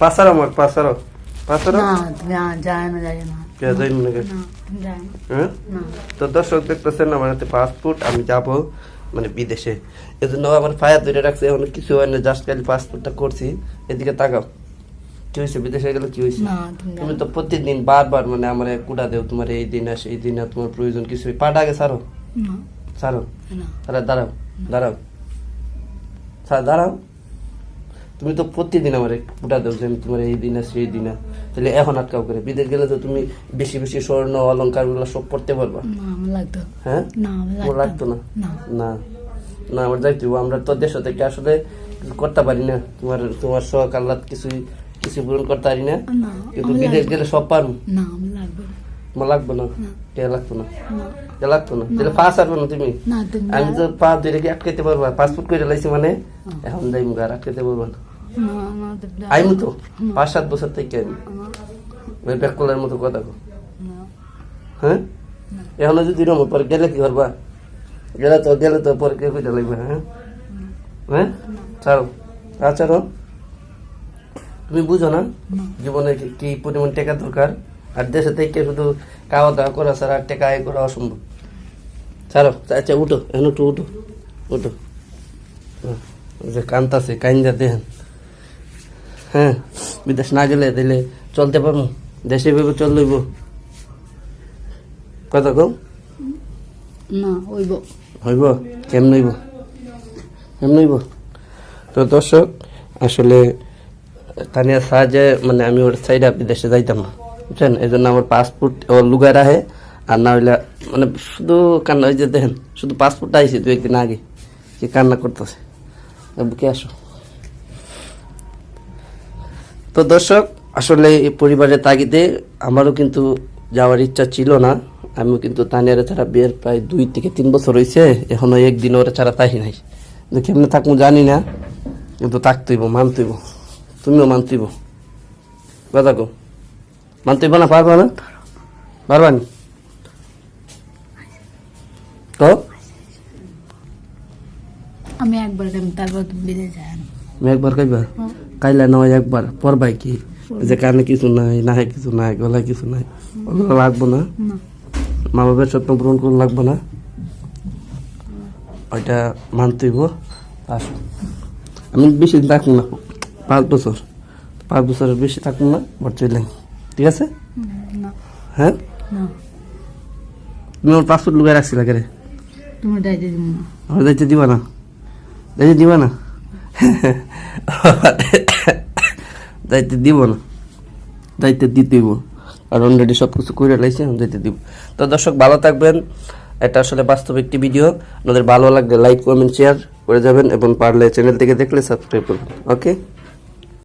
পাসারো আমার পাসারো পাসারো না তুমি যায় না কে যাই না কে তুমি যায় না হ্যাঁ না তো দর্শক দেখতেছেন আমার হাতে পাসপোর্ট, আমি যাব মানে বিদেশে, এজন্য আমার ফায়ার ধরে রাখছে, এখন কিছু হয় না, জাস্ট খালি পাসপোর্টটা করছি। এদিকে তাকাও, কি হয়েছে? বিদেশে গেলে কি হয়েছে? না তুমি তুমি তো প্রতিদিন বারবার মানে আমার কুড়া দেও, তোমার এই দিন আসে এই দিন, তোমার প্রয়োজন কিছু, পাটা আগে ছাড়ো না ছাড়ো, না তাহলে দাঁড়াও দাঁড়াও দাঁড়াও, তুমি তো প্রতিদিন আমার কুটা দেও যে আমি তোমার এই দিন আসে এই দিন, তাহলে এখন আটকাও করে। বিদেশ গেলে তো তুমি বেশি বেশি স্বর্ণ অলংকার গুলো সব পড়তে পারবা। না আমার লাগতো হ্যাঁ না আমার লাগতো না না না না আমার যাইতে হইবো। আমরা তো দেশ থেকে আসলে কিছু করতে পারি না, তোমার তোমার শখ আল্লাহ কিছু পূরণ করতে পারি না, না কিন্তু বিদেশ গেলে সব পারবো। না আমার লাগবে তোমার লাগবে না, কে লাগতো না, না কে লাগতো না, তাহলে পাস আসবে না তুমি। না তুমি আমি তো পা ধরে কি আটকাইতে পারবা? পাসপোর্ট করে লাইছি মানে এখন যাইম আর আটকাইতে পারবা না। না না তুমি আইমু তো 5-7 বছর থেকে আমি ওই ব্যাককলার মতো কথা কো। হ্যাঁ এখন যদি রম পরে গেলে কি করবা? গেলে তো পরে কে কইতে লাগবে? হ্যাঁ হ্যাঁ ছাড়ো ছাড়ো, তুমি বুঝো না জীবনে কি পরিমাণ টাকা দরকার, আর দেশে থেকে শুধু খাওয়া দাওয়া করা ছাড়া আর টাকা আয় করা অসম্ভব। ছাড়ো আচ্ছা উঠো, এখন উঠো উঠো উঠো, যে কান্তাছে কাইন্দা দেন। হ্যাঁ বিদেশ না গেলে দিলে চলতে পারবো, দেশে ভেবে চল লইব কথা কম না হইব হইব কেমন হইব কেমন হইব। তো দর্শক আসলে তানিয়ার সাহায্যে মানে আমি ওর সাইডে বিদেশে যাইতাম না বুঝছেন, এই জন্য আমার পাসপোর্ট ওর লুগায় রাখে, আর না হইলে মানে শুধু কান্না, ওই যে দেখেন শুধু পাসপোর্টটা আইসি 2 দিন আগে, কি কান্না করতেছে, বুকে আসো। তো দর্শক আসলে এই পরিবারের তাগিদে আমারও কিন্তু যাওয়ার ইচ্ছা ছিল না, আমিও কিন্তু তানিয়ারে ছাড়া বিয়ের প্রায় 2 থেকে 3 বছর হয়েছে, এখনো একদিন ওরা ছাড়া তাই নাই, কেমনে থাকবো জানি না, কিন্তু থাকতেইব মানতেইব, তুমিও মানতেইব কথা কো, মানতেইব না? পারবা না? পারবা নি তো? আমি একবার কেমন তারপর তুমি বিদেশ যায় না আমি একবার কইবা কাইলা নয় একবার পরবাই কি, যে কানে কিছু নাই, নাহে কিছু নাই, গলায় কিছু নাই, ওগুলো লাগবো না? না মা বাবার স্বপ্ন পূরণ করে লাগবো না? ওইটা মানতেইব। আসো আমি বেশি দিন থাকবো না, 5 বছর, 5 বছরের বেশি থাকবো না, বট চললেন ঠিক আছে? না হ্যাঁ না তুমি আমার পাসপোর্ট লুকায় রাখছিলা কে রে? তোমার দায়িত্ব দিব না আমার দায়িত্ব দিবা না? দায়িত্ব দিবা না? দায়িত্ব দিব না, দায়িত্ব দিতেইব, আর অলরেডি সব কিছু করে লাইছে, দায়িত্ব দিব। তো দর্শক ভালো থাকবেন, এটা আসলে বাস্তব একটি ভিডিও, আপনাদের ভালো লাগলে লাইক কমেন্ট শেয়ার করে যাবেন, এবং পারলে চ্যানেল থেকে দেখলে সাবস্ক্রাইব করবেন। ওকে।